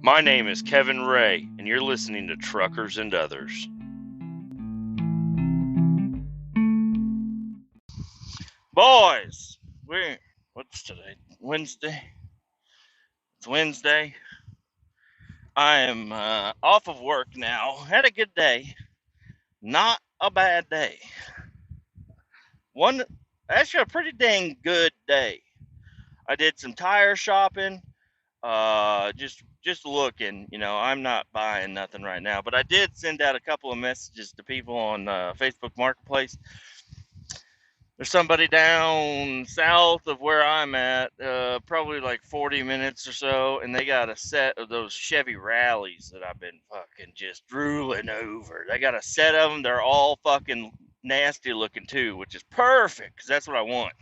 My name is Kevin Ray, and you're listening to Truckers and Others. Boys, what's today? Wednesday? It's Wednesday. I am off of work now. Had a good day. Not a bad day. Actually a pretty dang good day. I did some tire shopping. Just looking, I'm not buying nothing right now, but I did send out a couple of messages to people on Facebook Marketplace. There's somebody down south of where I'm at, probably like 40 minutes or so, and they got a set of those Chevy Rallies that I've been fucking just drooling over. They got a set of them. They're all fucking nasty looking too, which is perfect because that's what I want.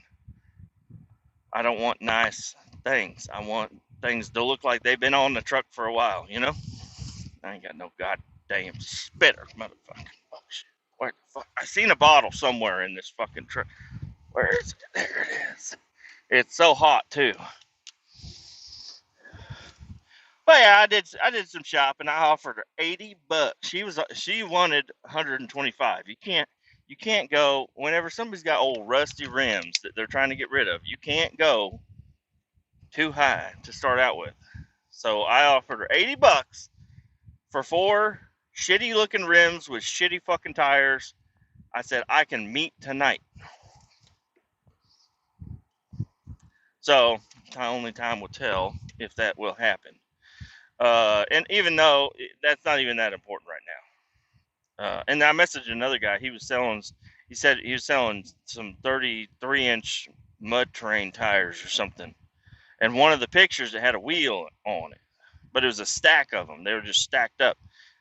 I don't want nice things. I want things to look like they've been on the truck for a while, I ain't got no goddamn spitter, motherfucker. Oh, shit. Where the fuck? I seen a bottle somewhere in this fucking truck. Where is it? There it is. It's so hot too. But yeah, I did some shopping. I offered her $80. She wanted 125. You can't go whenever somebody's got old rusty rims that they're trying to get rid of. You can't go too high to start out with. So I offered her $80 for 4 shitty looking rims with shitty fucking tires. I said I can meet tonight. So only time will tell if that will happen. And even though that's not even that important right now. And I messaged another guy. He said he was selling some 33-inch mud terrain tires or something. And one of the pictures, it had a wheel on it, but it was a stack of them. They were just stacked up,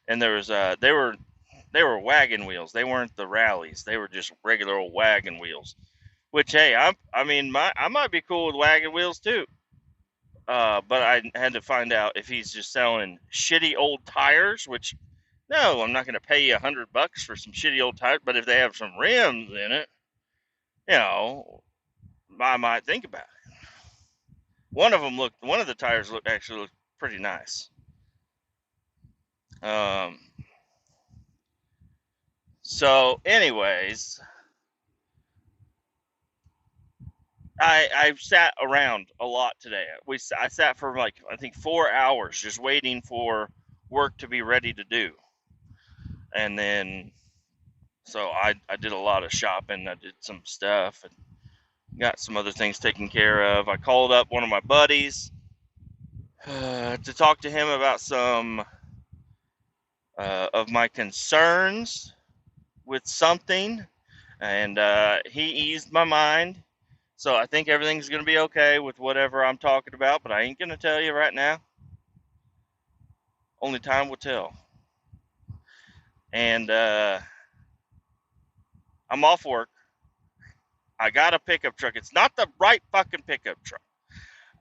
and there was they were wagon wheels. They weren't the rallies. They were just regular old wagon wheels. Which, hey, I might be cool with wagon wheels too. But I had to find out if he's just selling shitty old tires. Which, no, I'm not going to pay you $100 for some shitty old tires. But if they have some rims in it, I might think about it. One of the tires actually looked pretty nice. So, anyways, I sat around a lot today. I sat for like, I think 4 hours just waiting for work to be ready to do. And then, so I did a lot of shopping. I did some stuff and got some other things taken care of. I called up one of my buddies to talk to him about some of my concerns with something, and he eased my mind. So I think everything's going to be okay with whatever I'm talking about, but I ain't going to tell you right now. Only time will tell. And I'm off work. I got a pickup truck. It's not the right fucking pickup truck.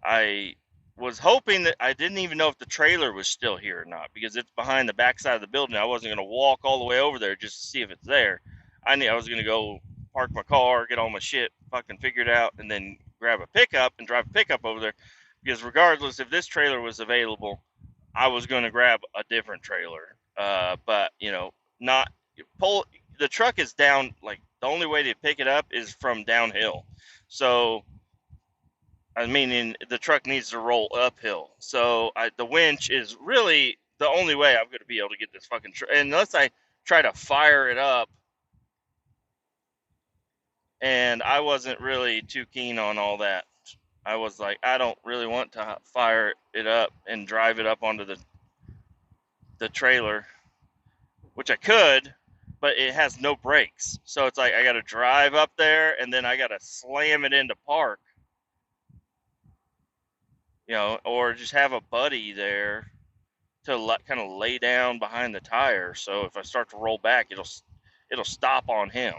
I was hoping that I didn't even know if the trailer was still here or not, because it's behind the backside of the building. I wasn't going to walk all the way over there just to see if it's there. I knew I was going to go park my car, get all my shit fucking figured out, and then grab a pickup and drive a pickup over there. Because regardless if this trailer was available, I was going to grab a different trailer. But not pull. The truck is down. Like, the only way to pick it up is from downhill. So, I mean, the truck needs to roll uphill. So the winch is really the only way I'm going to be able to get this fucking truck. Unless I try to fire it up. And I wasn't really too keen on all that. I was like, I don't really want to fire it up and drive it up onto the trailer, which I could, but it has no brakes. So it's like I got to drive up there and then I got to slam it into park. Or just have a buddy there to kind of lay down behind the tire. So if I start to roll back, it'll stop on him.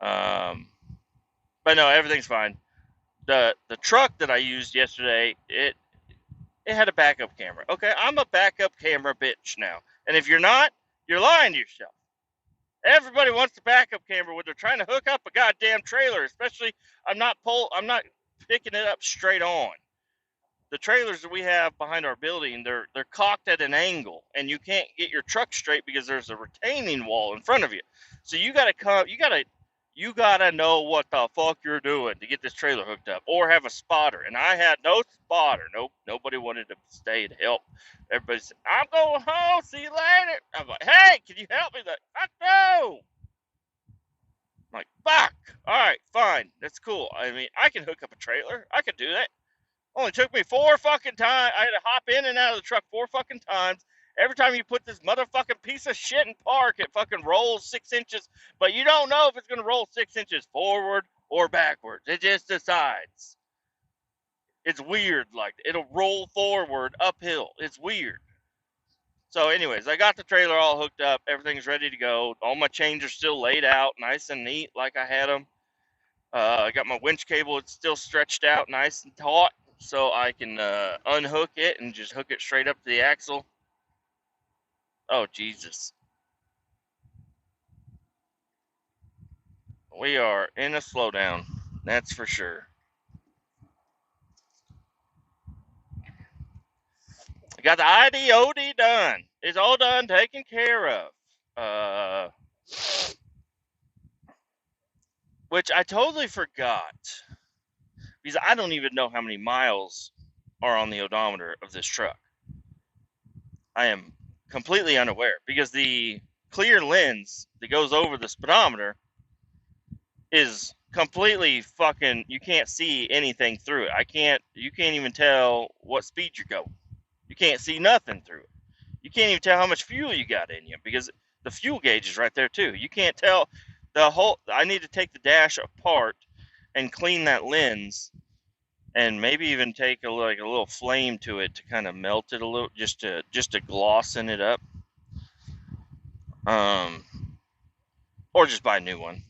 But no, everything's fine. The truck that I used yesterday, it had a backup camera. Okay, I'm a backup camera bitch now. And if you're not, you're lying to yourself. Everybody wants the backup camera when they're trying to hook up a goddamn trailer, especially I'm not picking it up straight on. the trailers that we have behind our building, they're cocked at an angle, and you can't get your truck straight because there's a retaining wall in front of you. So you gotta know what the fuck you're doing to get this trailer hooked up, or have a spotter. And I had no spotter. Nope, nobody wanted to stay to help. Everybody said, "I'm going home. See you later." I'm like, "Hey, can you help me?" Like, "Fuck no." I'm like, "Fuck. All right, fine. That's cool. I mean, I can hook up a trailer. I could do that." Only took me 4 fucking times. I had to hop in and out of the truck 4 fucking times. Every time you put this motherfucking piece of shit in park, it fucking rolls 6 inches, but you don't know if it's gonna roll 6 inches forward or backwards. It just decides. It's weird. Like, it'll roll forward uphill. It's weird. So, anyways, I got the trailer all hooked up. Everything's ready to go. All my chains are still laid out, nice and neat, like I had them. I got my winch cable. It's still stretched out nice and taut, so I can unhook it and just hook it straight up to the axle. Oh, Jesus. We are in a slowdown. That's for sure. I got the ID/OD done. It's all done, taken care of. Which I totally forgot, because I don't even know how many miles are on the odometer of this truck. I am completely unaware, because the clear lens that goes over the speedometer is completely fucking, you can't see anything through it. You can't even tell what speed you're going. You can't see nothing through it. You can't even tell how much fuel you got in you, because the fuel gauge is right there too. You can't tell I need to take the dash apart and clean that lens, and maybe even take a little flame to it to kind of melt it a little, just to glossen it up. Or just buy a new one.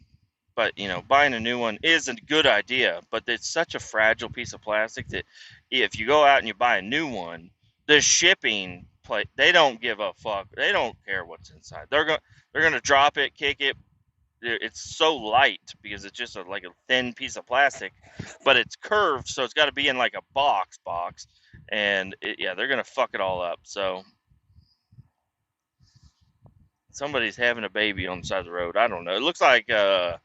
But, buying a new one is a good idea, but it's such a fragile piece of plastic that if you go out and you buy a new one, the shipping they don't give a fuck. They don't care what's inside. They're going to drop it, kick it. It's so light because it's just like a thin piece of plastic, but it's curved, so it's got to be in like a box, and they're going to fuck it all up. So somebody's having a baby on the side of the road. I don't know. It looks like that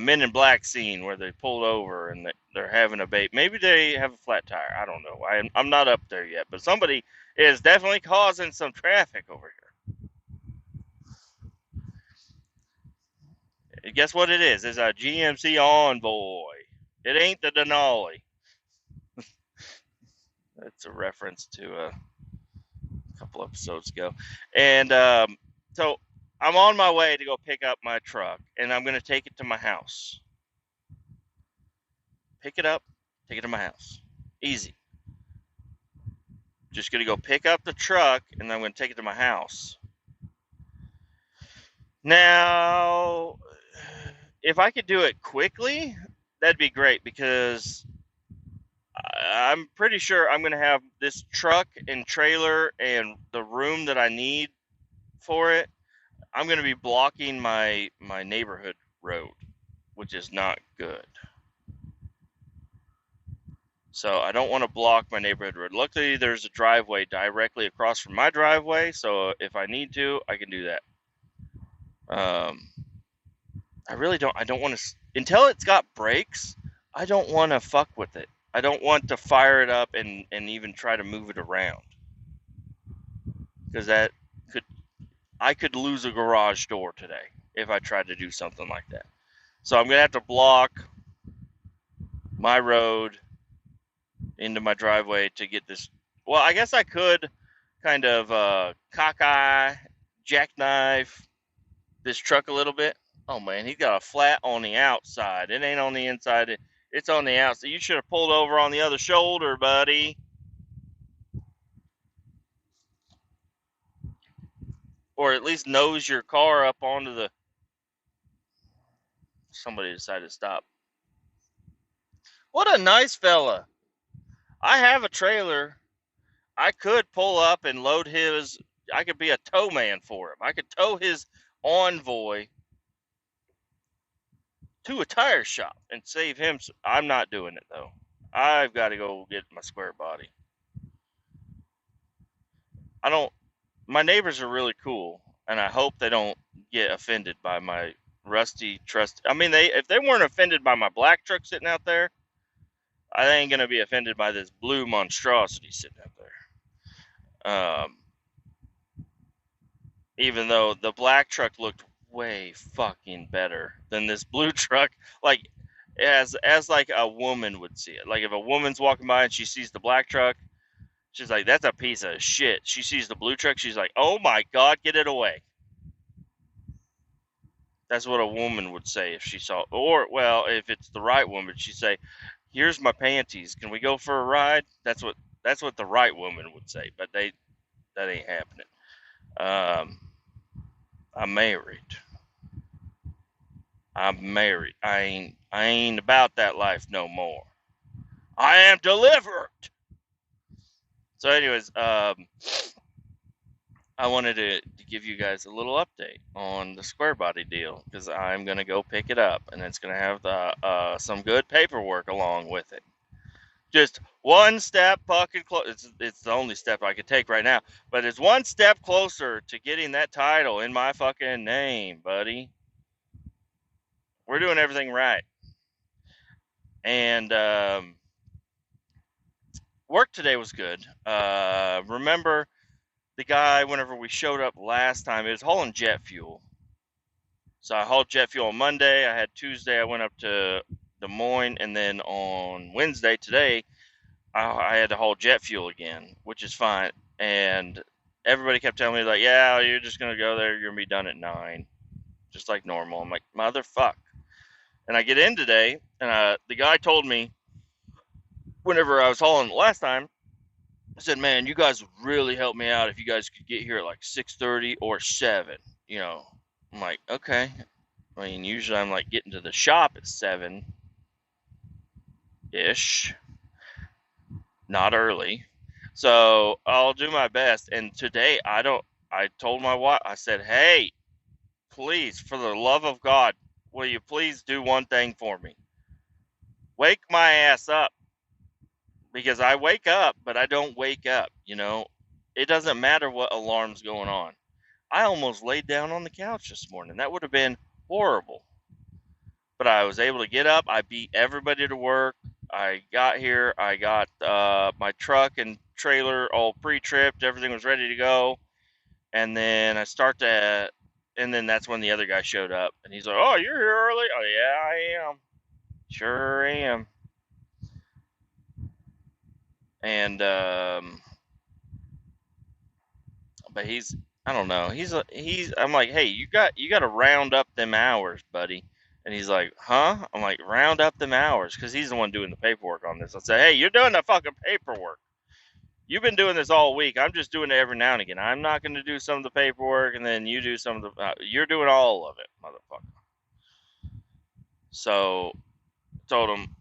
Men in Black scene where they pulled over and they're having a baby. Maybe they have a flat tire. I don't know. I'm not up there yet, but somebody is definitely causing some traffic over here. Guess what it is? It's a GMC Envoy. It ain't the Denali. That's a reference to a couple episodes ago. And so I'm on my way to go pick up my truck, and I'm going to take it to my house. Pick it up, take it to my house. Easy. Just going to go pick up the truck, and then I'm going to take it to my house. Now, if I could do it quickly, that'd be great, because I'm pretty sure I'm going to have this truck and trailer and the room that I need for it. I'm going to be blocking my neighborhood road, which is not good. So I don't want to block my neighborhood road. Luckily, there's a driveway directly across from my driveway, so if I need to, I can do that. I really don't. I don't want to until it's got brakes. I don't want to fuck with it. I don't want to fire it up and even try to move it around, because I could lose a garage door today if I tried to do something like that. So I'm gonna have to block my road into my driveway to get this. Well, I guess I could kind of cockeye, jackknife this truck a little bit. Oh man, he's got a flat on the outside. It ain't on the inside. It's on the outside. You should have pulled over on the other shoulder, buddy. Or at least nose your car up onto the. Somebody decided to stop. What a nice fella. I have a trailer. I could pull up and load his. I could be a tow man for him. I could tow his Envoy to a tire shop and save him. I'm not doing it though. I've got to go get my square body. I don't. My neighbors are really cool, and I hope they don't get offended by my rusty trust. I mean, if they weren't offended by my black truck sitting out there, I ain't gonna be offended by this blue monstrosity sitting out there. Even though the black truck looked way fucking better than this blue truck, like as like a woman would see it. Like if a woman's walking by and she sees the black truck, she's like, "That's a piece of shit." She sees the blue truck, she's like, "Oh my god, get it away." That's what a woman would say if she saw, or well, if it's the right woman, she'd say, "Here's my panties. Can we go for a ride?" That's what the right woman would say, but that ain't happening. Um, I'm married. I'm married. I ain't about that life no more. I am delivered. So, anyways, I wanted to give you guys a little update on the square body deal because I'm gonna go pick it up, and it's gonna have some good paperwork along with it. Just one step fucking close. It's the only step I could take right now, but it's one step closer to getting that title in my fucking name, buddy. We're doing everything right, and work today was good. Remember the guy whenever we showed up last time? It was hauling jet fuel. So I hauled jet fuel on Monday. I had Tuesday. I went up to Des Moines, and then on Wednesday today, I had to haul jet fuel again, which is fine. And everybody kept telling me like, "Yeah, you're just gonna go there. You're gonna be done at 9, just like normal." I'm like, "Motherfuck!" And I get in today, and the guy told me whenever I was hauling last time, I said, "Man, you guys would really help me out if you guys could get here at like 6:30 or 7." You know, I'm like, "Okay." I mean, usually I'm like getting to the shop at 7 ish, not early. So I'll do my best. And today I don't. I told my wife. I said, "Hey, please, for the love of God, will you please do one thing for me? Wake my ass up because I wake up, but I don't wake up. It doesn't matter what alarm's going on." I almost laid down on the couch this morning. That would have been horrible. But I was able to get up. I beat everybody to work. I got here. I got my truck and trailer all pre-tripped. Everything was ready to go. And then and then that's when the other guy showed up. And he's like, "Oh, you're here early?" "Oh, yeah, I am. Sure am." And but I don't know. I'm like, "Hey, you got to round up them hours, buddy." And he's like, "Huh?" I'm like, "Round up them hours," because he's the one doing the paperwork on this. I say, "Hey, you're doing the fucking paperwork. You've been doing this all week. I'm just doing it every now and again. I'm not going to do some of the paperwork, and then you do some of the. You're doing all of it, motherfucker." So told him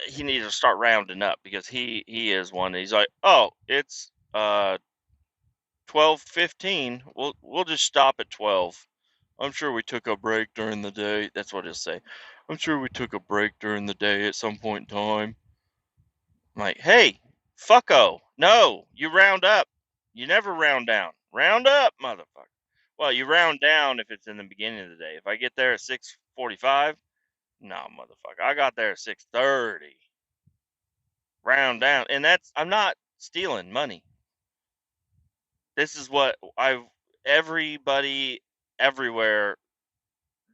he needed to start rounding up because he is one. He's like, "Oh, it's 12:15. We'll just stop at 12. I'm sure we took a break during the day." That's what he'll say. "I'm sure we took a break during the day at some point in time." I'm like, "Hey, fucko, no, you round up. You never round down. Round up, motherfucker." Well, you round down if it's in the beginning of the day. If I get there at 6:45, no, motherfucker. I got there at 6:30. Round down, and I'm not stealing money. This is what everybody everywhere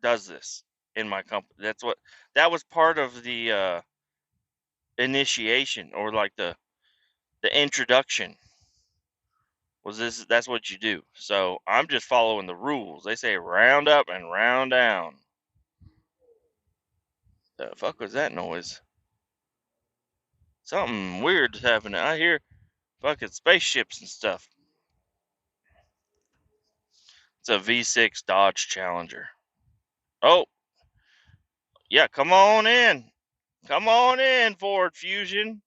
does this in my company. That was part of the initiation, or like the introduction, was this. That's what you do. So I'm just following the rules. They say round up and round down. The fuck was that noise? Something weird's happening. I hear fucking spaceships and stuff. It's a V6 Dodge Challenger. Oh, yeah, come on in. Come on in, Ford Fusion.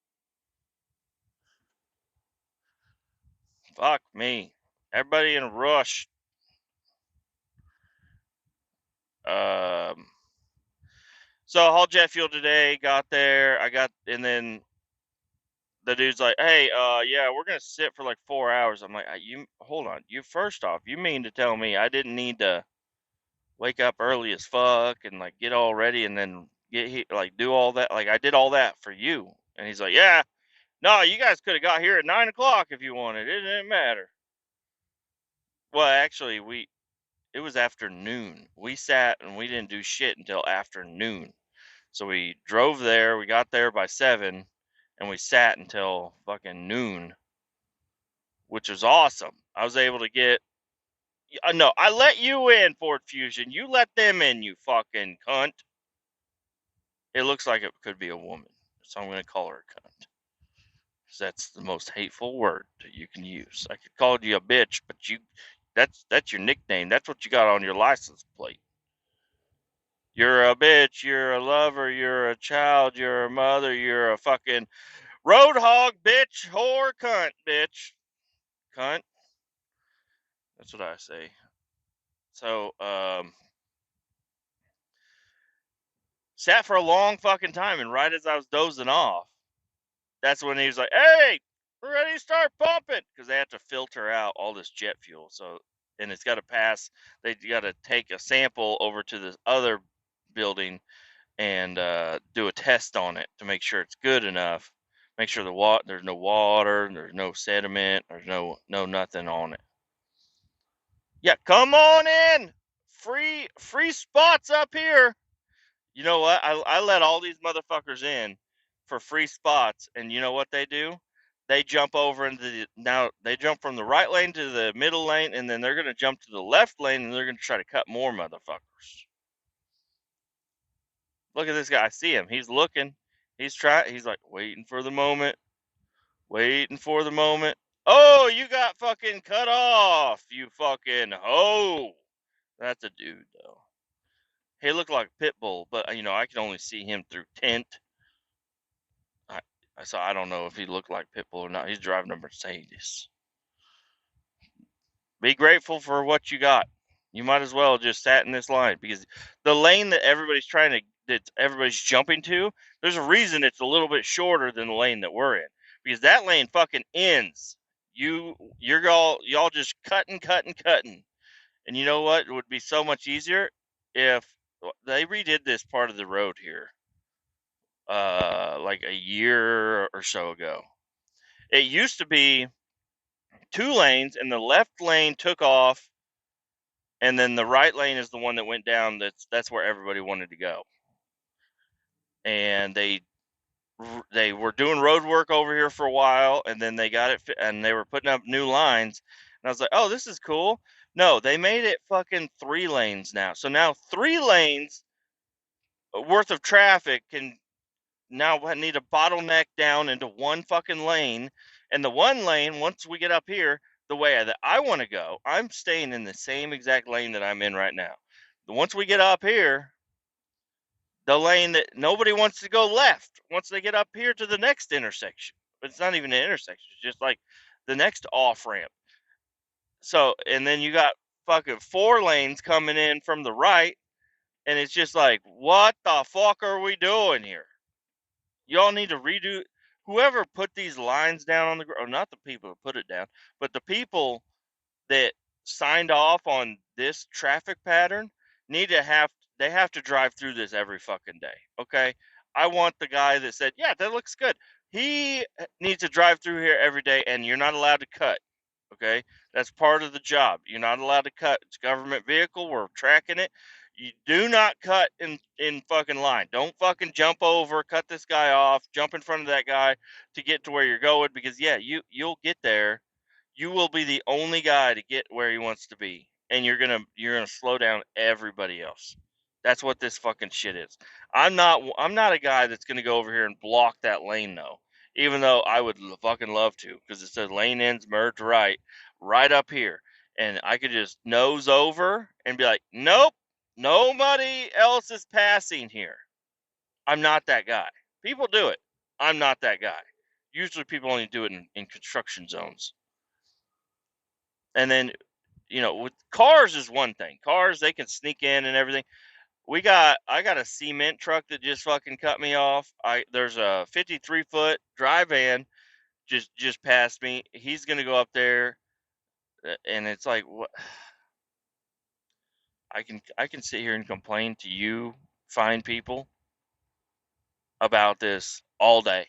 Fuck me. Everybody in a rush. Um, so I hauled jet fuel today, got there. And then the dude's like, "Hey, yeah, we're gonna sit for like 4 hours." I'm like, "You hold on. You first off, you mean to tell me I didn't need to wake up early as fuck and like get all ready and then like do all that? Like I did all that for you?" And he's like, "Yeah, no, you guys could have got here at 9 o'clock if you wanted. It didn't matter." Well, actually, it was afternoon. We sat and we didn't do shit until afternoon. So we drove there. We got there by 7, and we sat until fucking noon, which was awesome. I was able to get. No, I let you in, Ford Fusion. You let them in, you fucking cunt. It looks like it could be a woman, so I'm gonna call her a cunt. 'Cause that's the most hateful word that you can use. I could call you a bitch, but that's your nickname. That's what you got on your license plate. You're a bitch. You're a lover. You're a child. You're a mother. You're a fucking road hog, bitch, whore, cunt, bitch, cunt. That's what I say. So, sat for a long fucking time, and right as I was dozing off, that's when he was like, "Hey, we're ready to start pumping," because they have to filter out all this jet fuel. So, and it's got to pass. They got to take a sample over to this other building and do a test on it to make sure it's good enough. Make sure there's no water, there's no sediment, there's no nothing on it. Yeah, come on in. Free spots up here. You know what? I let all these motherfuckers in for free spots, and you know what they do? They jump over into now they jump from the right lane to the middle lane, and then they're gonna jump to the left lane, and they're gonna try to cut more motherfuckers. Look at this guy. I see him. He's looking. He's like waiting for the moment, waiting for the moment. Oh, you got fucking cut off, you fucking hoe. That's a dude though. He looked like Pitbull, but I can only see him through tint. I I don't know if he looked like Pitbull or not. He's driving a Mercedes. Be grateful for what you got. You might as well just sat in this line because the lane that everybody's jumping to, there's a reason it's a little bit shorter than the lane that we're in because that lane fucking ends. Y'all just cutting. And you know what? It would be so much easier if they redid this part of the road here, like a year or so ago. It used to be 2 lanes, and the left lane took off, and then the right lane is the one that went down. That's where everybody wanted to go. And they were doing road work over here for a while, and then they got it, and they were putting up new lines. And I was like, "Oh, this is cool." No, they made it fucking 3 lanes now. So now 3 lanes worth of traffic can now need a bottleneck down into one fucking lane. And the one lane, once we get up here, the way that I want to go, I'm staying in the same exact lane that I'm in right now. Once we get up here, the lane that nobody wants to go left, once they get up here to the next intersection. But it's not even an intersection, it's just like the next off ramp. So, and then you got fucking 4 lanes coming in from the right, and it's just like, what the fuck are we doing here? Y'all need to redo. Whoever put these lines down on the ground, not the people who put it down, but the people that signed off on this traffic pattern need to they have to drive through this every fucking day. Okay, I want the guy that said, yeah, that looks good. He needs to drive through here every day, and you're not allowed to cut. Okay, that's part of the job. You're not allowed to cut. It's a government vehicle. We're tracking it. You do not cut in fucking line. Don't fucking jump over, cut this guy off, jump in front of that guy to get to where you're going because yeah, you'll get there. You will be the only guy to get where he wants to be, and you're gonna slow down everybody else. That's what this fucking shit is. I'm not a guy that's gonna go over here and block that lane though. Even though I would fucking love to, because it says lane ends merge right up here, and I could just nose over and be like, nope, nobody else is passing here. I'm not that guy. People do it. I'm not that guy. Usually people only do it in construction zones. And then, with cars is one thing. Cars, they can sneak in and everything. I got a cement truck that just fucking cut me off. There's a 53-foot dry van just passed me. He's gonna go up there, and it's like, what? I can sit here and complain to you, fine people, about this all day,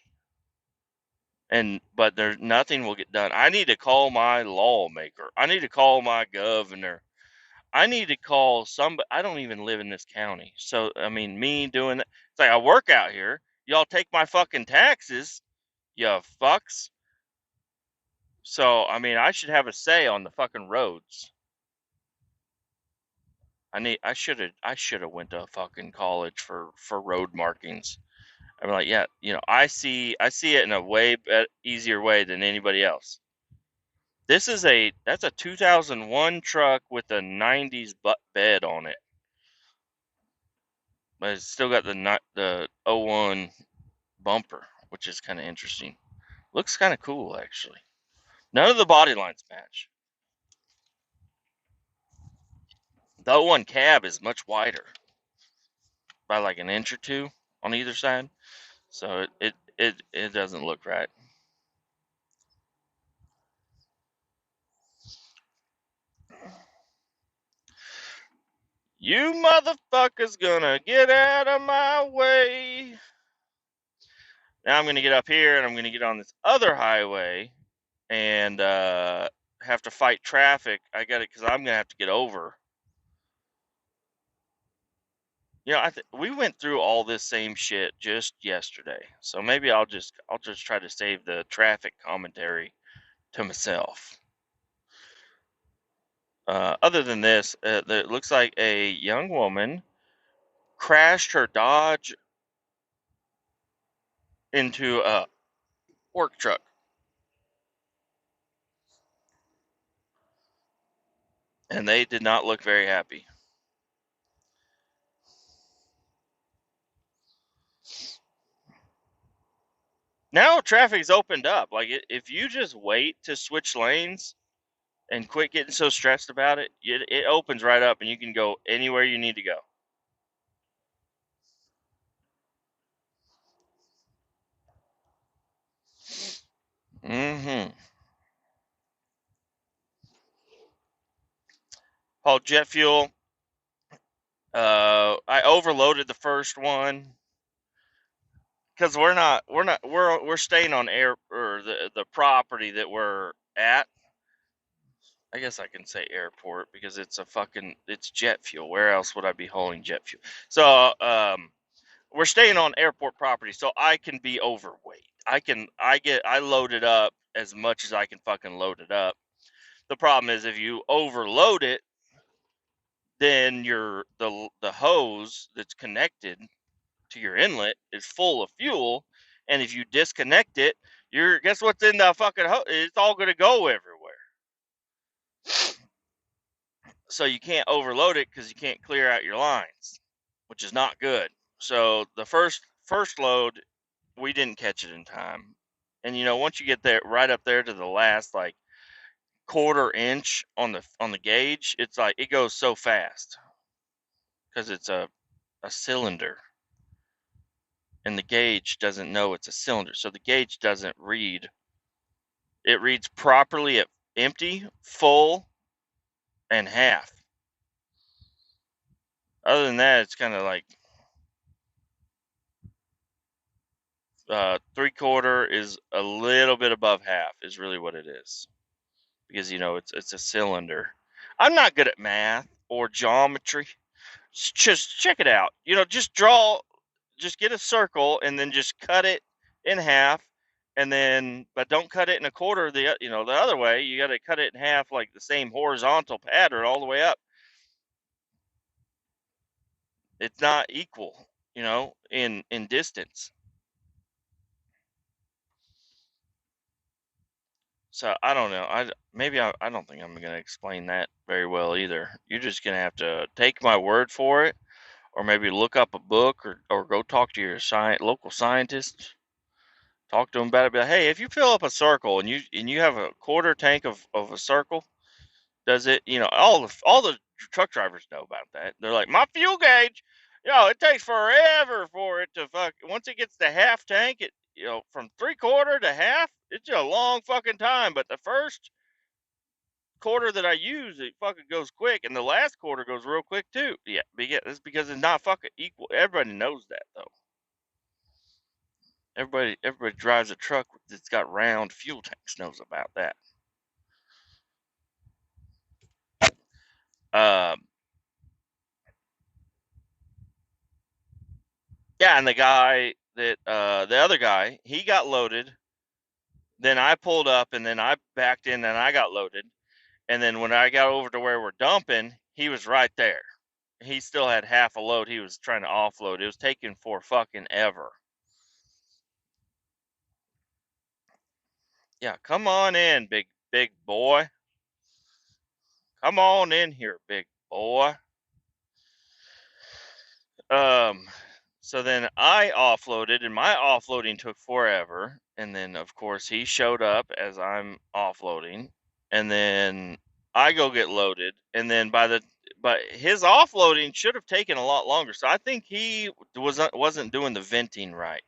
but there's nothing will get done. I need to call my lawmaker. I need to call my governor. I need to call somebody. I don't even live in this county, so I mean, me doing that. It's like I work out here. Y'all take my fucking taxes, you fucks. So I mean, I should have a say on the fucking roads. I should have went to fucking college for road markings. I'm like, yeah, I see it in a way easier way than anybody else. That's a 2001 truck with a 90s bed on it, but it's still got the '01 bumper, which is kind of interesting. Looks kind of cool actually. None of the body lines match. The '01 cab is much wider by like an inch or two on either side, so it doesn't look right. You motherfuckers gonna get out of my way. Now I'm gonna get up here and I'm gonna get on this other highway and have to fight traffic. I got it because I'm gonna have to get over. We went through all this same shit just yesterday, so maybe I'll just try to save the traffic commentary to myself. Other than this, it looks like a young woman crashed her Dodge into a work truck, and they did not look very happy. Now traffic's opened up. Like if you just wait to switch lanes and quit getting so stressed about it, it opens right up and you can go anywhere you need to go. Mm-hmm. Called jet fuel. I overloaded the first one because we're staying on air or the property that we're at. I guess I can say airport because it's jet fuel. Where else would I be hauling jet fuel? So we're staying on airport property, so I can be overweight. I load it up as much as I can fucking load it up. The problem is if you overload it, then the hose that's connected to your inlet is full of fuel, and if you disconnect it, guess what's in the fucking hose? It's all gonna go everywhere. So you can't overload it because you can't clear out your lines, which is not good. So the first load, we didn't catch it in time, and once you get there right up there to the last like quarter inch on the gauge, it's like it goes so fast because it's a cylinder, and the gauge doesn't know it's a cylinder, so the gauge doesn't read. It reads properly at empty, full, and half. Other than that, it's kind of like 3/4 is a little bit above half is really what it is, because it's a cylinder. I'm not good at math or geometry. Just check it out. Just get a circle and then just cut it in half, and then but don't cut it in a quarter the other way. You got to cut it in half like the same horizontal pattern all the way up. It's not equal, in distance. So I don't know. I don't think I'm going to explain that very well either. You're just going to have to take my word for it, or maybe look up a book, or go talk to your local scientist. Talk to them about it. Be like, hey, if you fill up a circle and you have a quarter tank of a circle, does it? All the truck drivers know about that. They're like, my fuel gauge, it takes forever for it to fuck. Once it gets to half tank, from 3/4 to half, it's a long fucking time. But the first quarter that I use, it fucking goes quick, and the last quarter goes real quick too. Yeah, it's because it's not fucking equal. Everybody knows that though. Everybody drives a truck that's got round fuel tanks knows about that. Um, yeah, and the other guy, he got loaded. Then I pulled up, and then I backed in, and I got loaded. And then when I got over to where we're dumping, he was right there. He still had half a load. He was trying to offload. It was taking for fucking ever. Yeah, come on in, big boy. Come on in here, big boy. Um, so then I offloaded, and my offloading took forever. And then, of course, he showed up as I'm offloading, and then I go get loaded, and then but his offloading should have taken a lot longer. So I think he wasn't doing the venting right,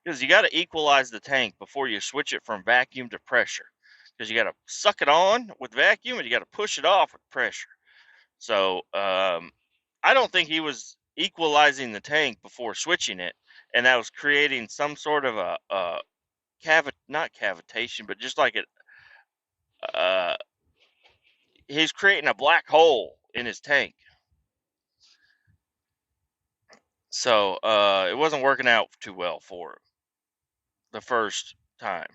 because you got to equalize the tank before you switch it from vacuum to pressure, because you got to suck it on with vacuum and you got to push it off with pressure. So I don't think he was equalizing the tank before switching it, and that was creating some sort of a not cavitation, but just like uh, he's creating a black hole in his tank. So it wasn't working out too well for him the first time.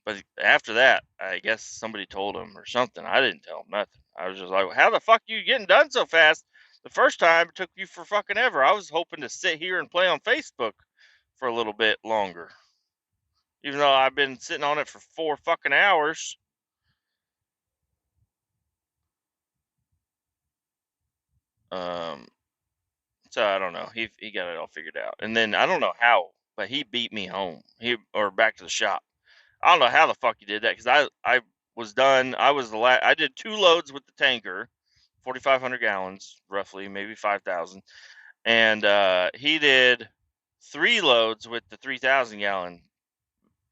But after that, I guess somebody told him or something. I didn't tell him nothing. I was just like, how the fuck are you getting done so fast? The first time it took you for fucking ever. I was hoping to sit here and play on Facebook for a little bit longer. Even though I've been sitting on it for 4 fucking hours. Um, so I don't know. He got it all figured out. And then I don't know how, but he beat me home. Or back to the shop. I don't know how the fuck he did that, because I was done. I did 2 loads with the tanker, 4,500 gallons, roughly, maybe 5,000, and he did 3 loads with the 3,000 gallon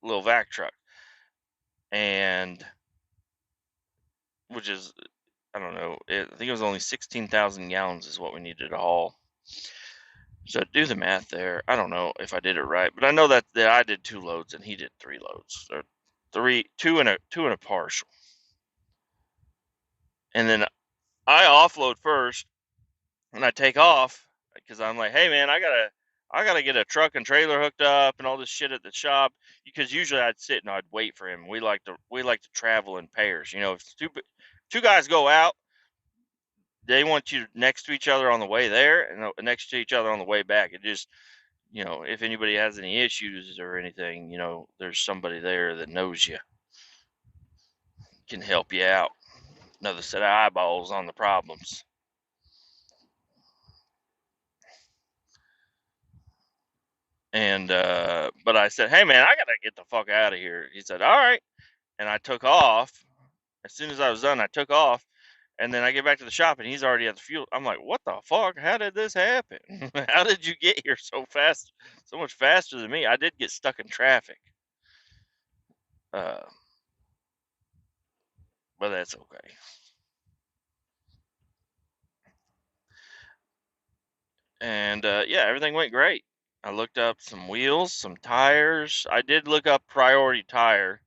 little vac truck, and which is, I don't know, I think it was only 16,000 gallons is what we needed to haul. So do the math there. I don't know if I did it right, but I know that I did 2 loads and he did 3 loads, or two and a partial. And then I offload first, and I take off because I'm like, hey man, I gotta get a truck and trailer hooked up and all this shit at the shop, because usually I'd sit and I'd wait for him. We like to travel in pairs. If two guys go out, they want you next to each other on the way there and next to each other on the way back. It just, if anybody has any issues or anything, there's somebody there that knows you, can help you out. Another set of eyeballs on the problems. And but I said, hey man, I gotta get the fuck out of here. He said, all right. And I took off. As soon as I was done, I took off. And then I get back to the shop and he's already at the fuel. I'm like, what the fuck? How did this happen? How did you get here so fast, so much faster than me? I did get stuck in traffic. Uh, but that's okay. And yeah, everything went great. I looked up some wheels, some tires. I did look up Priority Tire,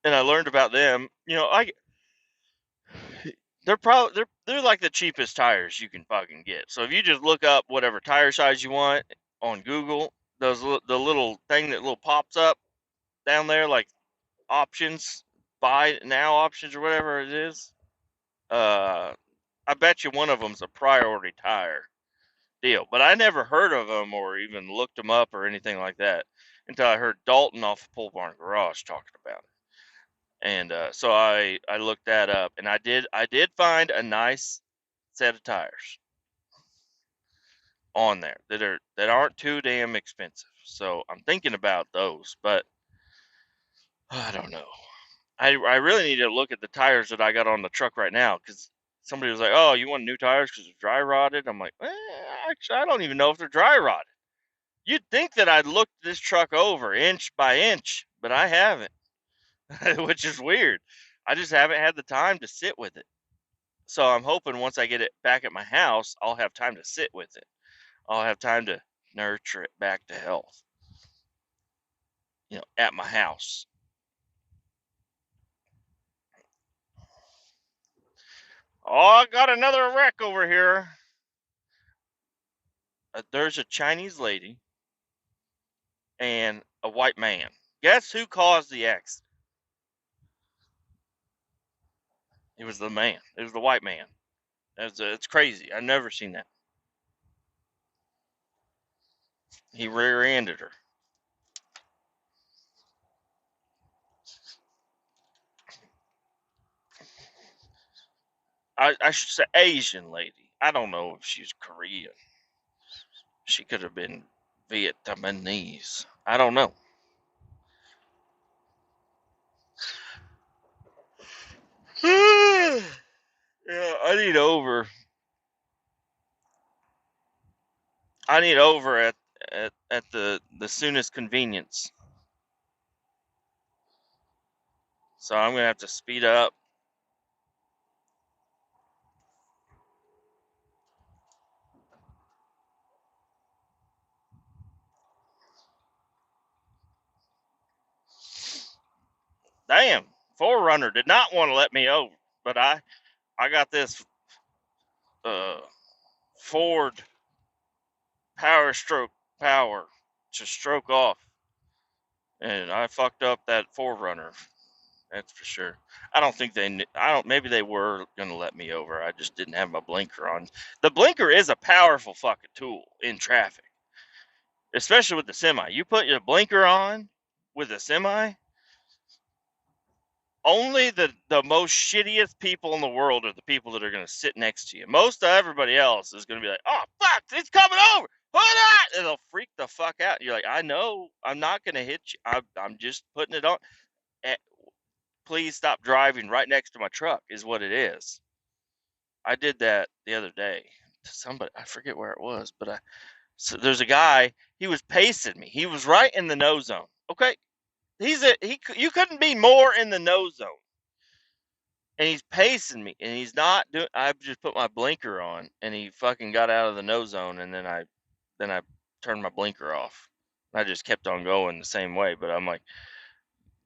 and I learned about them. They're like the cheapest tires you can fucking get. So if you just look up whatever tire size you want on Google, the little thing that little pops up down there, like options, buy now options or whatever it is. Uh, I bet you one of them's a Priority Tire deal, but I never heard of them or even looked them up or anything like that until I heard Dalton off the Pole Barn Garage talking about it. And so I looked that up, and I did find a nice set of tires on there that aren't too damn expensive. So I'm thinking about those, but I don't know. I really need to look at the tires that I got on the truck right now, because somebody was like, "Oh, you want new tires because they're dry rotted?" I'm like, actually, I don't even know if they're dry rotted. You'd think that I'd look this truck over inch by inch but I haven't, which is weird. I just haven't had the time to sit with it. So I'm hoping once I get it back at my house, I'll have time to sit with it. I'll have time to nurture it back to health, at my house. Oh, I got another wreck over here. There's a Chinese lady and a white man. Guess who caused the accident? It was the man. It was the white man. It's crazy. I've never seen that. He rear-ended her. I should say Asian lady. I don't know if she's Korean. She could have been Vietnamese. I don't know. Yeah, I need over at the soonest convenience. So I'm gonna have to speed up. Damn, Forerunner did not want to let me over, but I got this uh Ford Power Stroke power to stroke off, and I fucked up that Forerunner. That's for sure. I don't think they knew. I don't. Maybe they were gonna let me over. I just didn't have my blinker on. The blinker is a powerful fucking tool in traffic, especially with the semi. You put your blinker on with a semi. Only the most shittiest people in the world are the people that are gonna sit next to you. Most of everybody else is gonna be like, "Oh fuck, it's coming over! Put it!" And they'll freak the fuck out. You're like, "I know, I'm not gonna hit you. I'm just putting it on. Eh, Please stop driving right next to my truck." Is what it is. I did that the other day to somebody. I forget where it was, but so there's a guy. He was pacing me. He was right in the no zone. Okay, you couldn't be more in the no zone. And he's pacing me, and he's not doing. I just put my blinker on, and he fucking got out of the no zone, and then I turned my blinker off. I just kept on going the same way, but I'm like,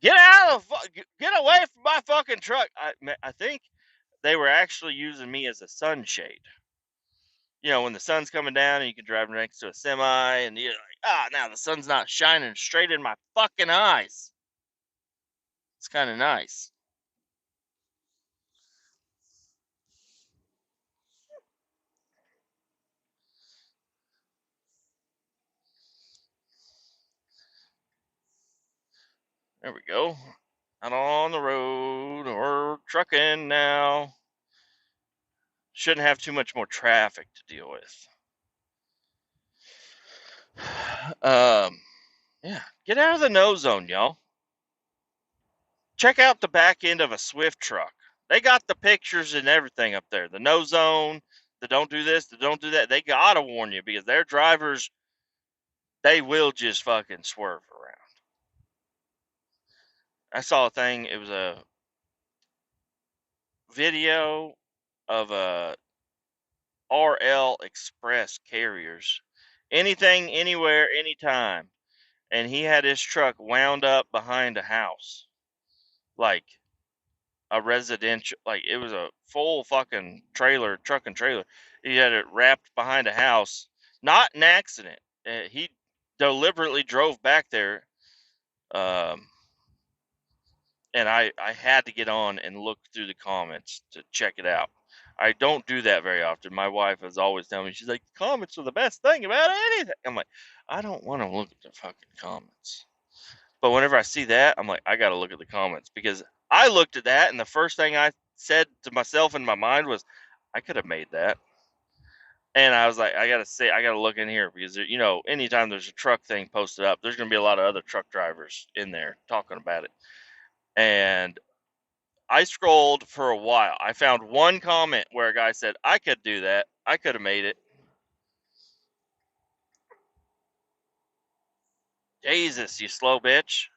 get away from my fucking truck. I think they were actually using me as a sunshade. When the sun's coming down and you can drive next to a semi, and you're like, now the sun's not shining straight in my fucking eyes. It's kind of nice. There we go. Out on the road, or trucking now. Shouldn't have too much more traffic to deal with. Yeah, get out of the no zone, y'all. Check out the back end of a Swift truck. They got the pictures and everything up there. The no zone, the don't do this, the don't do that. They gotta warn you because their drivers, they will just fucking swerve around. I saw a thing. It was a video of a RL Express carriers. Anything, anywhere, anytime. And he had his truck wound up behind a house. Like a residential, like it was a full fucking trailer, truck and trailer. He had it wrapped behind a house. Not an accident. He deliberately drove back there. Um, and I had to get on and look through the comments to check it out. I don't do that very often. My wife is always telling me, she's like, the comments are the best thing about anything. I'm like, I don't want to look at the fucking comments. But whenever I see that, I'm like, I got to look at the comments because I looked at that and the first thing I said to myself in my mind was, I could have made that. And I was like, I got to look in here because, anytime there's a truck thing posted up, there's going to be a lot of other truck drivers in there talking about it. And I scrolled for a while. I found one comment where a guy said, I could do that. I could have made it. Jesus, you slow bitch.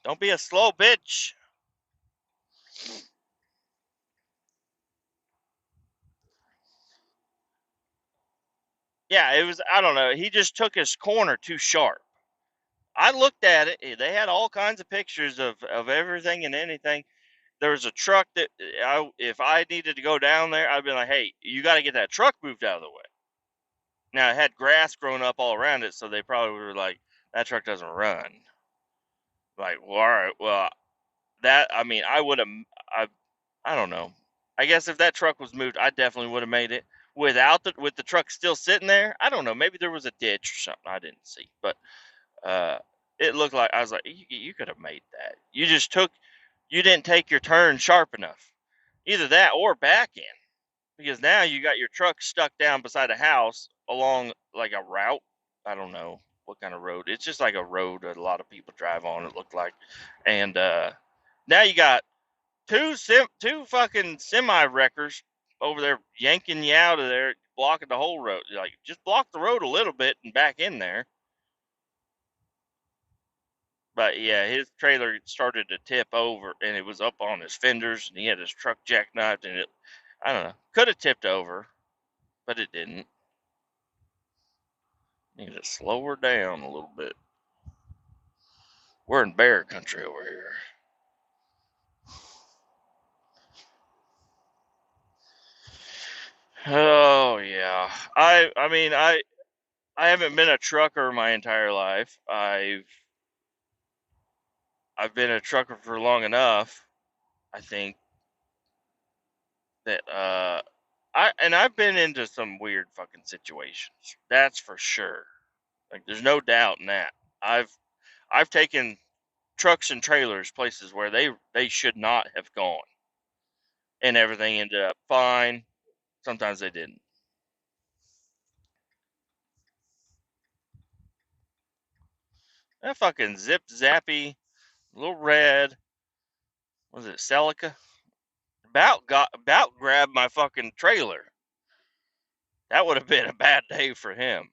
Don't be a slow bitch. Yeah, it was. I don't know. He just took his corner too sharp. I looked at it. They had all kinds of pictures of everything and anything. There was a truck that if I needed to go down there, I'd be like, "Hey, you got to get that truck moved out of the way." Now it had grass growing up all around it, so they probably were like, "That truck doesn't run." Like, well, all right, well, that I mean, I would have. I I don't know. I guess if that truck was moved, I definitely would have made it. With the truck still sitting there, I don't know. Maybe there was a ditch or something I didn't see, but uh, it looked like I was like, you could have made that. You didn't take your turn sharp enough. Either that or back in, because now you got your truck stuck down beside a house along like a route. I don't know what kind of road. It's just like a road that a lot of people drive on. It looked like, and now you got two fucking semi wreckers over there yanking you out of there, blocking the whole road. Like, just block the road a little bit and back in there. But yeah, his trailer started to tip over, and it was up on his fenders, and he had his truck jackknifed, and I don't know, could have tipped over, but it didn't. Need to slow her down a little bit. We're in bear country over here. Oh yeah, I mean I haven't been a trucker my entire life. I've been a trucker for long enough. I think that I've been into some weird fucking situations. That's for sure. Like, there's no doubt in that. I've I've taken trucks and trailers places where they should not have gone, and everything ended up fine. Sometimes they didn't. That fucking zip zappy little red, was it Celica? About grabbed my fucking trailer. That would have been a bad day for him.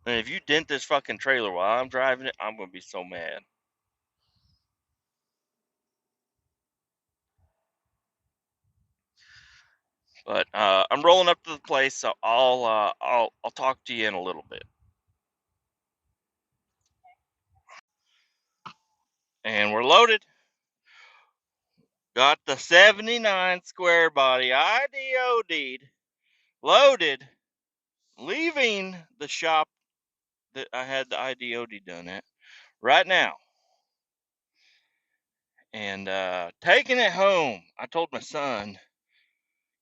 And if you dent this fucking trailer while I'm driving it, I'm gonna be so mad. But I'm rolling up to the place, so I'll talk to you in a little bit. And we're loaded. Got the 79 square body IDOD'd, loaded, leaving the shop that I had the IDOD done at right now, and taking it home. I told my son,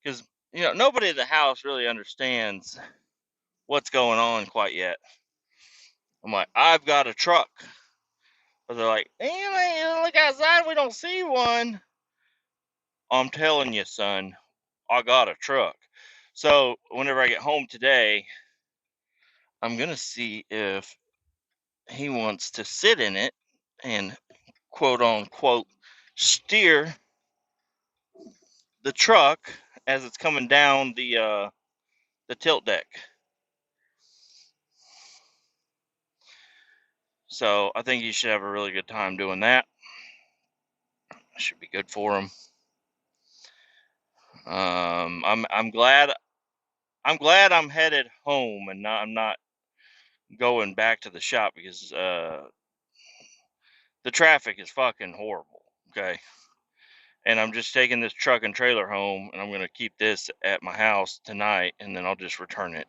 because nobody at the house really understands what's going on quite yet. I'm like, I've got a truck. But they're like, hey, look outside, we don't see one. I'm telling you, son, I got a truck. So whenever I get home today, I'm gonna see if he wants to sit in it and quote unquote steer the truck as it's coming down the tilt deck. So I think he should have a really good time doing that. Should be good for him. I'm glad I'm headed home and I'm not going back to the shop, because the traffic is fucking horrible. Okay. And I'm just taking this truck and trailer home, and I'm going to keep this at my house tonight, and then I'll just return it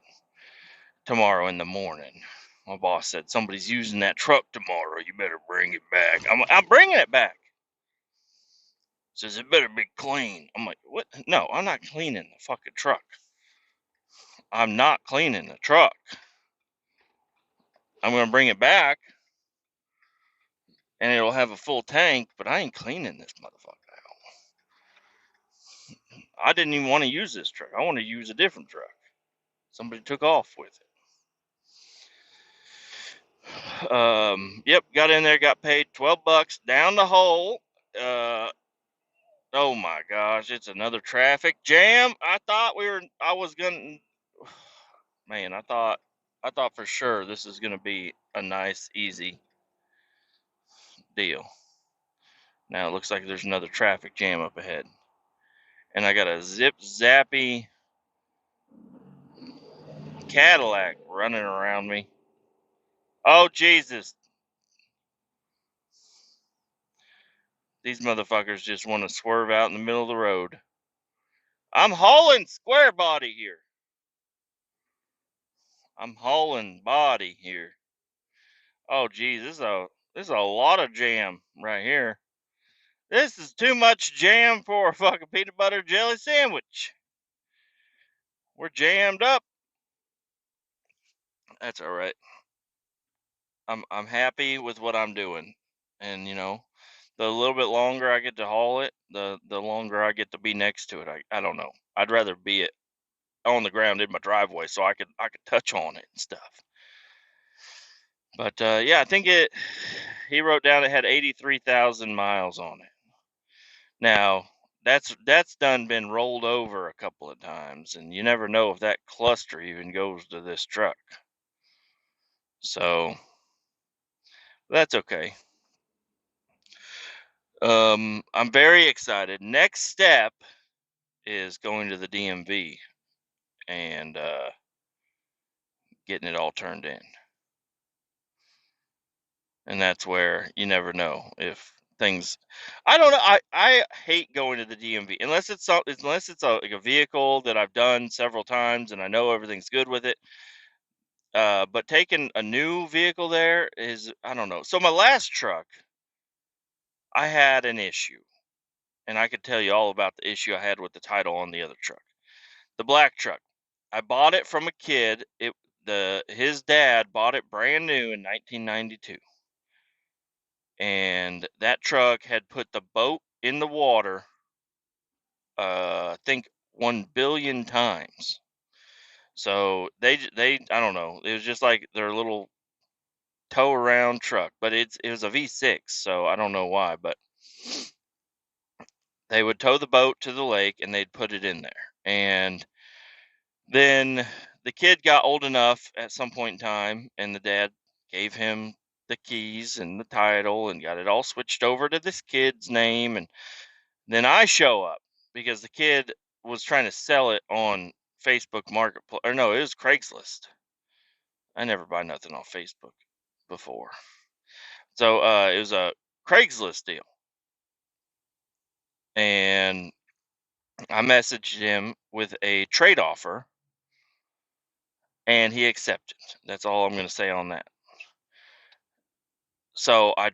tomorrow in the morning. My boss said, somebody's using that truck tomorrow. You better bring it back. I'm bringing it back. Says it better be clean. I'm like, what? No, I'm not cleaning the fucking truck. I'm not cleaning the truck. I'm going to bring it back, and it'll have a full tank, but I ain't cleaning this motherfucker. I didn't even want to use this truck. I want to use a different truck. Somebody took off with it. Yep, got in there, got paid $12 down the hole. Uh, oh my gosh, it's another traffic jam. I was gonna, man, I thought for sure this is gonna be a nice, easy deal. Now it looks like there's another traffic jam up ahead. And I got a zip-zappy Cadillac running around me. Oh, Jesus. These motherfuckers just want to swerve out in the middle of the road. I'm hauling square body here. I'm hauling body here. Oh, geez, this is a lot of jam right here. This is too much jam for a fucking peanut butter jelly sandwich. We're jammed up. That's all right. I'm happy with what I'm doing, and the little bit longer I get to haul it, the longer I get to be next to it. I don't know. I'd rather be it on the ground in my driveway so I could touch on it and stuff. But yeah, I think he wrote down it had 83,000 miles on it. Now, that's done been rolled over a couple of times, and you never know if that cluster even goes to this truck. So that's okay. I'm very excited. Next step is going to the DMV and getting it all turned in. And that's where you never know if things. I don't know. I hate going to the DMV unless it's like a vehicle that I've done several times and I know everything's good with it. But taking a new vehicle there is, I don't know. So my last truck, I had an issue, and I could tell you all about the issue I had with the title on the other truck. The black truck. I bought it from a kid. His dad bought it brand new in 1992. And that truck had put the boat in the water, I think 1 billion times. So they I don't know. It was just like their little tow around truck, but it was a V6, so I don't know why, but they would tow the boat to the lake and they'd put it in there. And then the kid got old enough at some point in time, and the dad gave him the keys and the title and got it all switched over to this kid's name. And then I show up because the kid was trying to sell it on Facebook Marketplace. Or no, it was Craigslist. I never buy nothing off Facebook before. So it was a Craigslist deal. And I messaged him with a trade offer and he accepted. That's all I'm going to say on that. So I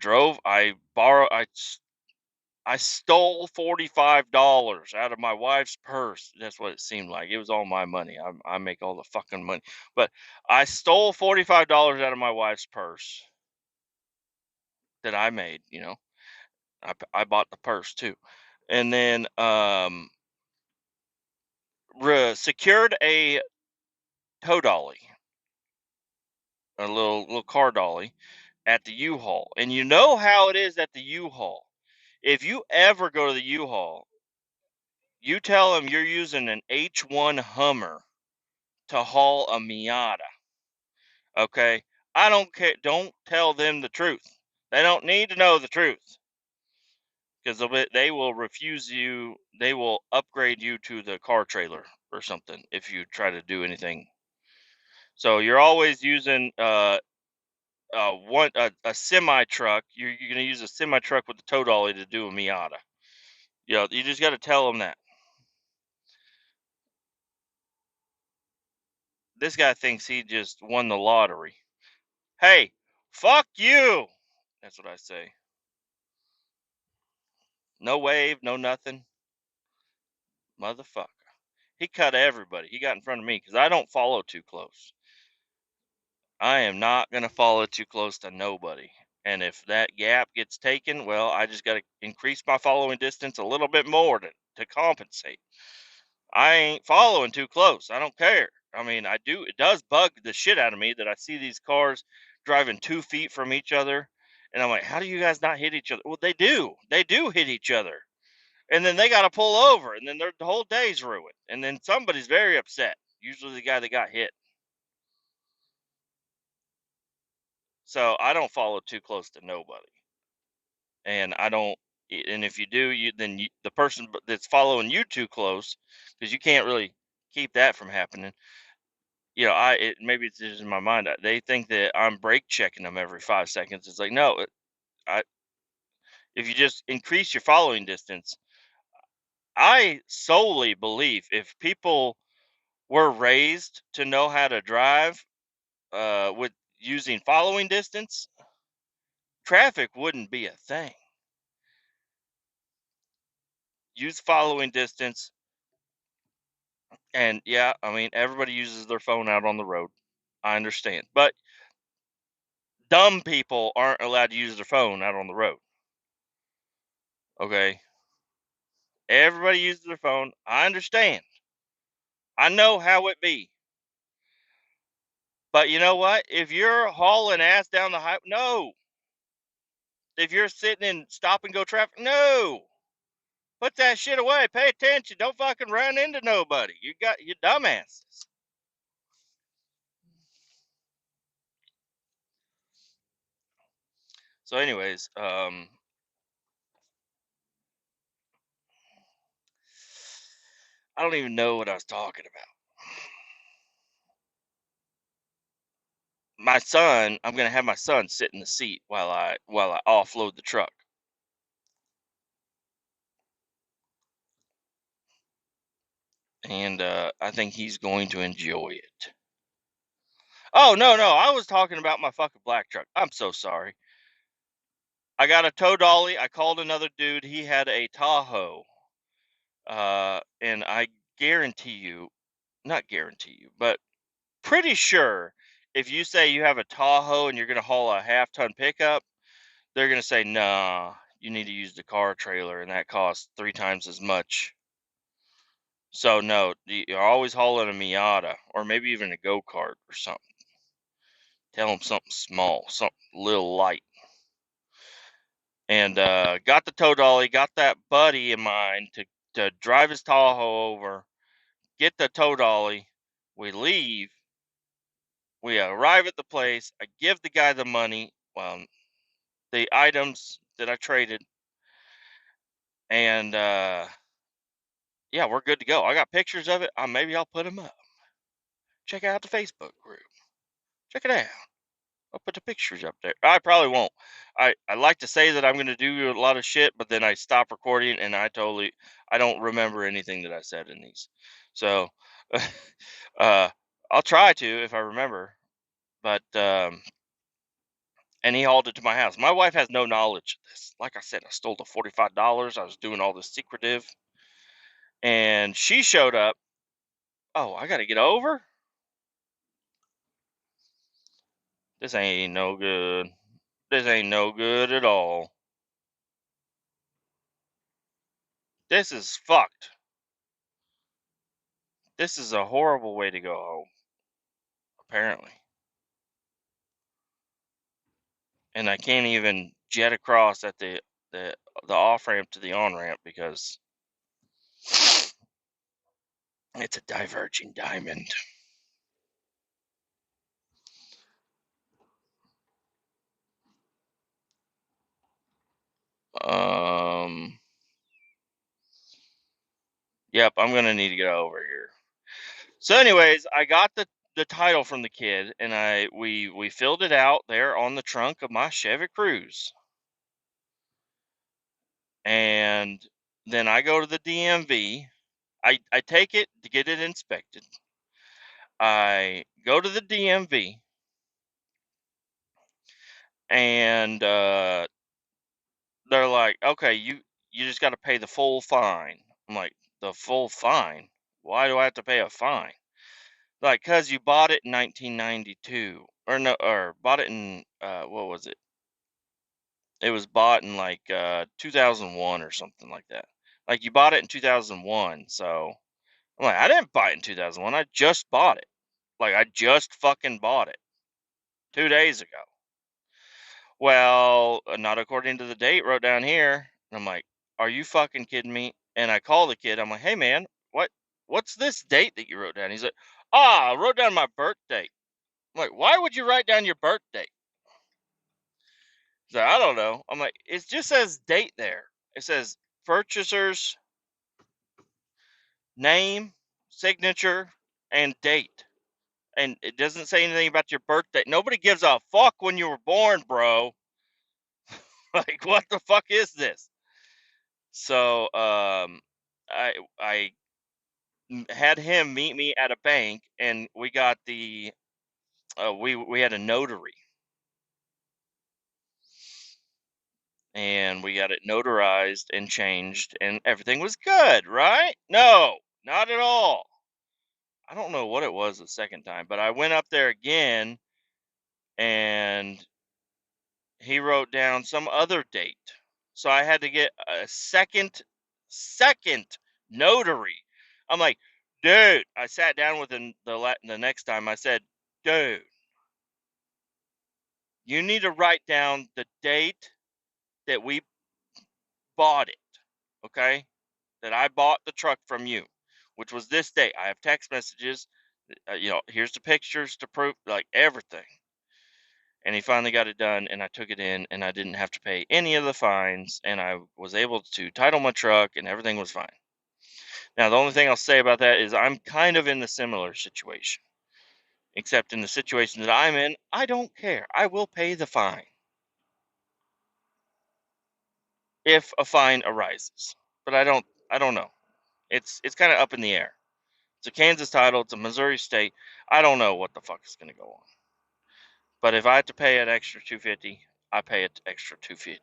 stole $45 out of my wife's purse. That's what it seemed like. It was all my money. I make all the fucking money. But I stole $45 out of my wife's purse that I made, I bought the purse too. And then secured a tow dolly, a little car dolly at the U-Haul. And you know how it is at the U-Haul. If you ever go to the U-Haul, you tell them you're using an H1 Hummer to haul a Miata. Okay? I don't care. Don't tell them the truth. They don't need to know the truth. Because they will refuse you. They will upgrade you to the car trailer or something if you try to do anything. So you're always using a semi truck. You're going to use a semi truck with the tow dolly to do a Miata. You just got to tell them that. This guy thinks he just won the lottery. Hey, fuck you. That's what I say. No wave, no nothing. Motherfucker. He cut everybody. He got in front of me because I don't follow too close. I am not going to follow too close to nobody. And if that gap gets taken, well, I just got to increase my following distance a little bit more to compensate. I ain't following too close. I don't care. I mean, it does bug the shit out of me that I see these cars driving 2 feet from each other. And I'm like, how do you guys not hit each other? Well, they do. They do hit each other. And then they got to pull over. And then the whole day's ruined. And then somebody's very upset. Usually the guy that got hit. So I don't follow too close to nobody. and I don't. And if you do, the person that's following you too close, because you can't really keep that from happening. Maybe it's just in my mind. They think that I'm brake checking them every 5 seconds. It's like, no, I if you just increase your following distance, I solely believe if people were raised to know how to drive with using following distance, traffic wouldn't be a thing. Use following distance, and yeah, I mean everybody uses their phone out on the road. I understand, but dumb people aren't allowed to use their phone out on the road. Okay, everybody uses their phone. I understand. I know how it be. But you know what? If you're hauling ass down the highway, no. If you're sitting in stop and go traffic, no. Put that shit away. Pay attention. Don't fucking run into nobody. You dumbasses. So, anyways, I don't even know what I was talking about. My son, I'm gonna have my son sit in the seat while I offload the truck, and I think he's going to enjoy it. Oh no, I was talking about my fucking black truck. I'm so sorry. I got a tow dolly. I called another dude. He had a Tahoe, and I guarantee you, not guarantee you, but pretty sure if you say you have a Tahoe and you're gonna haul a half-ton pickup, they're gonna say, nah, you need to use the car trailer, and that costs 3 times as much. So no, you're always hauling a Miata or maybe even a go-kart or something. Tell them something small, something little light. And got the tow dolly, got that buddy of mine to drive his Tahoe over, get the tow dolly. We leave. We arrive at the place. I give the guy the money, the items that I traded, and yeah, we're good to go. I got pictures of it. Maybe I'll put them up. Check out the Facebook group. Check it out. I'll put the pictures up there. I probably won't. I like to say that I'm going to do a lot of shit, but then I stop recording and I don't remember anything that I said in these. So uh, I'll try to if I remember. But and he hauled it to my house. My wife has no knowledge of this. Like I said, I stole the $45. I was doing all this secretive, and she showed up. Oh, I got to get over. This ain't no good. This ain't no good at all. This is fucked. This is a horrible way to go home, apparently. And I can't even jet across at the off ramp to the on ramp because it's a diverging diamond. Um. Yep, I'm gonna need to get over here. So, anyways, I got the title from the kid, and we filled it out there on the trunk of my Chevy Cruze, and then I go to the DMV. I take it to get it inspected. I go to the DMV, and they're like, "Okay, you just got to pay the full fine." I'm like, "The full fine? Why do I have to pay a fine?" Like, "'Cause you bought it in 1992, or no, or bought it in what was it? It was bought in like 2001 or something like that. Like you bought it in 2001, so I'm like, I didn't buy it in 2001. I just bought it. Like I just fucking bought it 2 days ago. Well, not according to the date wrote down here. And I'm like, are you fucking kidding me? And I call the kid. I'm like, hey man, what's this date that you wrote down? He's like, I wrote down my birth date. I'm like, why would you write down your birth date? So I don't know. I'm like, it just says date there. It says purchaser's name, signature, and date. And it doesn't say anything about your birthday. Nobody gives a fuck when you were born, bro. Like, what the fuck is this? So, I had him meet me at a bank, and we got we had a notary, and we got it notarized and changed, and everything was good, right? No, not at all. I don't know what it was the second time, but I went up there again, and he wrote down some other date. So I had to get a second notary. I'm like, dude, I sat down with him the next time. I said, dude, you need to write down the date that we bought it, okay? That I bought the truck from you, which was this date. I have text messages. Here's the pictures to prove, like, everything. And he finally got it done, and I took it in, and I didn't have to pay any of the fines, and I was able to title my truck, and everything was fine. Now, the only thing I'll say about that is I'm kind of in the similar situation, except in the situation that I'm in, I don't care. I will pay the fine if a fine arises, but I don't know. It's kind of up in the air. It's a Kansas title. It's a Missouri state. I don't know what the fuck is going to go on. But if I have to pay an extra $250, I pay it extra $250.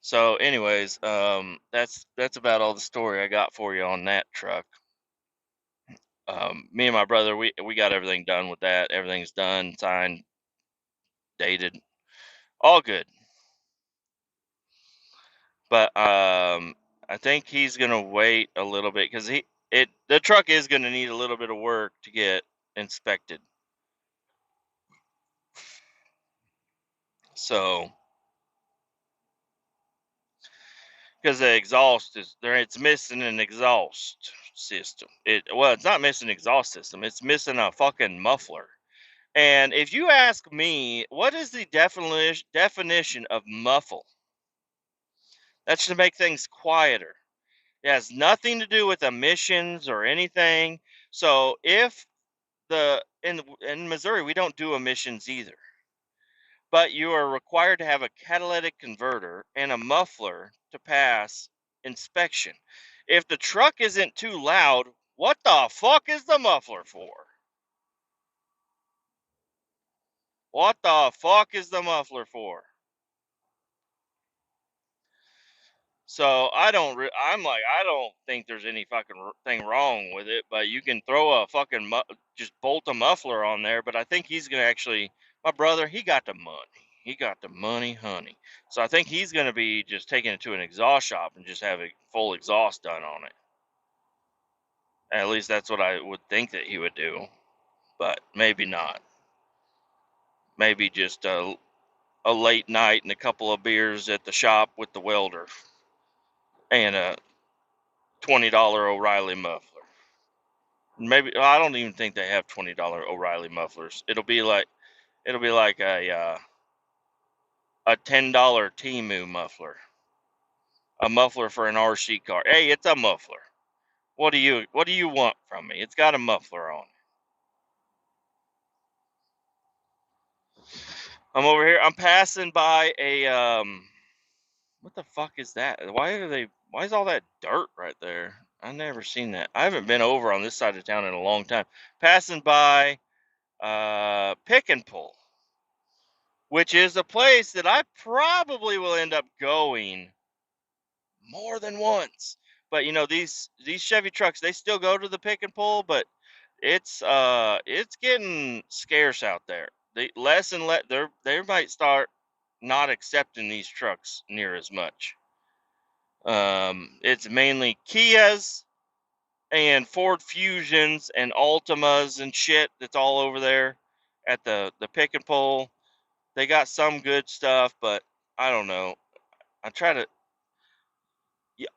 So, anyways, that's about all the story I got for you on that truck. Me and my brother, we got everything done with that. Everything's done, signed, dated, all good. But I think he's gonna wait a little bit because the truck is gonna need a little bit of work to get inspected. So, because the exhaust is there, it's missing an exhaust system. It's not missing an exhaust system. It's missing a fucking muffler. And if you ask me, what is the definition of muffle? That's to make things quieter. It has nothing to do with emissions or anything. So if in Missouri we don't do emissions either, but you are required to have a catalytic converter and a muffler to pass inspection. If the truck isn't too loud, what the fuck is the muffler for? What the fuck is the muffler for? So I don't think there's any fucking thing wrong with it, but you can throw a fucking just bolt a muffler on there. But I think he's gonna actually, my brother, he got the money. He got the money, honey. So I think he's gonna be just taking it to an exhaust shop and just have a full exhaust done on it. At least that's what I would think that he would do, but maybe not. Maybe just a late night and a couple of beers at the shop with the welder and a $20 O'Reilly muffler. Maybe I don't even think they have $20 O'Reilly mufflers. It'll be like a $10 Temu muffler, a muffler for an RC car. Hey, it's a muffler. What do you want from me? It's got a muffler on. I'm over here. I'm passing by a What the fuck is that? Why is all that dirt right there? I've never seen that. I haven't been over on this side of town in a long time. Passing by Pick and Pull, which is a place that I probably will end up going more than once. But these Chevy trucks, they still go to the Pick and Pull, but it's getting scarce out there. They less and less they might start not accepting these trucks near as much. It's mainly Kias and Ford Fusions and Altimas and shit that's all over there at the Pick and Pull. They got some good stuff, but I don't know. I try to.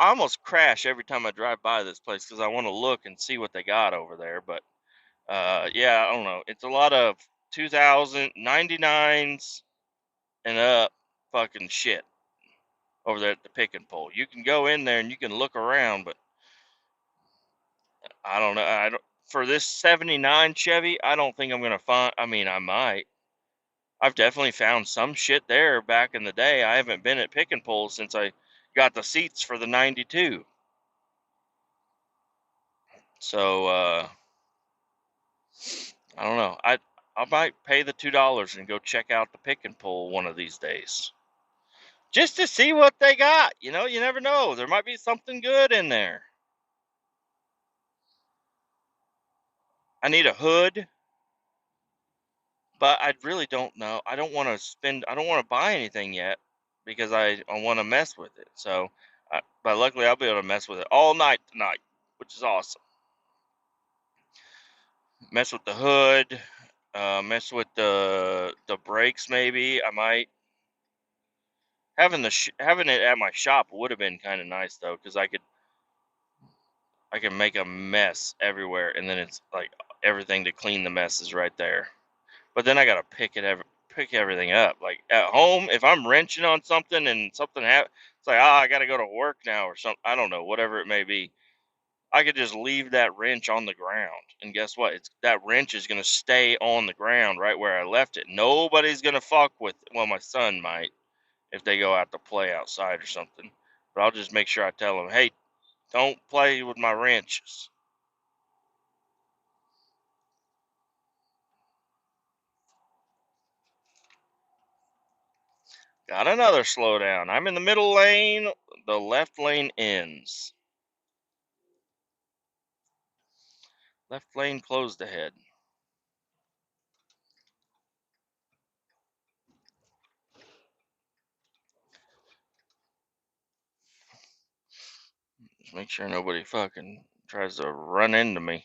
I almost crash every time I drive by this place because I want to look and see what they got over there. But yeah, I don't know. It's a lot of 2099s and up fucking shit over there at the pick and pull. You can go in there and you can look around, but I don't know. I don't, for this 79 Chevy, I don't think I'm going to find, I mean, I might. I've definitely found some shit there back in the day. I haven't been at pick and pull since I got the seats for the 92. So, I don't know. I might pay the $2 and go check out the pick and pull one of these days. Just to see what they got. You know, you never know. There might be something good in there. I need a hood, but I really don't know. I don't want to I don't want to buy anything yet because I want to mess with it. So, but luckily I'll be able to mess with it all night tonight, which is awesome. Mess with the hood, mess with the brakes maybe. I might having it at my shop would have been kind of nice though, because I could make a mess everywhere, and then it's like everything to clean the mess is right there. But then I gotta pick everything up. Like at home, if I'm wrenching on something and something it's like I gotta go to work now or something. I don't know, whatever it may be. I could just leave that wrench on the ground, and guess what? It's that wrench is gonna stay on the ground right where I left it. Nobody's gonna fuck with it. Well, my son might if they go out to play outside or something. But I'll just make sure I tell them, hey, don't play with my wrenches. Got another slowdown. I'm in the middle lane. The left lane ends. Left lane closed ahead. Just make sure nobody fucking tries to run into me.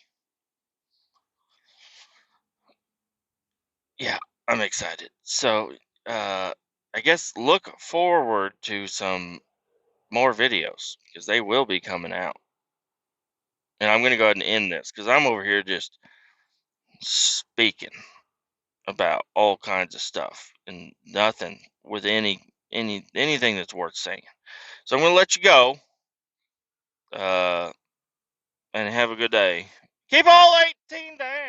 Yeah, I'm excited. So, I guess look forward to some more videos because they will be coming out. And I'm going to go ahead and end this because I'm over here just speaking about all kinds of stuff and nothing with anything that's worth saying. So I'm going to let you go. And have a good day. Keep all 18 down.